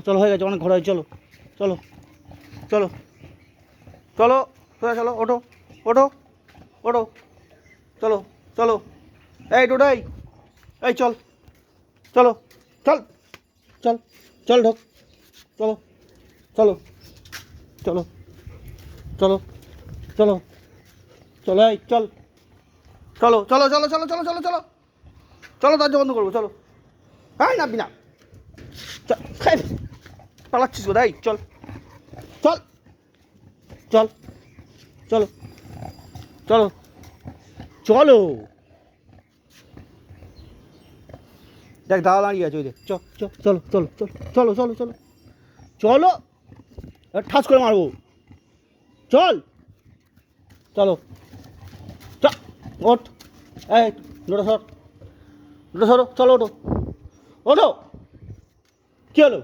চলো হয়ে গেছে, অনেক ঘোরা হয়েছে, চলো চলো চলো চলো সোজা চলো, ওঠো ওঠো ওঠো, চলো চলো, এই টোটাই, এই চল চলো, চল চল চল ঢোক, চলো চলো চলো চলো চলো চলো, এই চল চলো চলো চলো চলো চলো চলো চলো চলো, দরজা বন্ধ করবো, চলো, হ্যাঁ নাববি না, পালাচ্ছিস বোধ, চল চল চল চলো চলো চলো, দেখ দাদা দাঁড়িয়ে আছে, ওই দেখ, চলো চলো চলো চলো চলো চলো চলো, ঠাস করে মারবো, চল চলো চ, ওঠ, এই লোটা সর, লোটা সরো, চলো ওঠো ওঠো, কী হলো?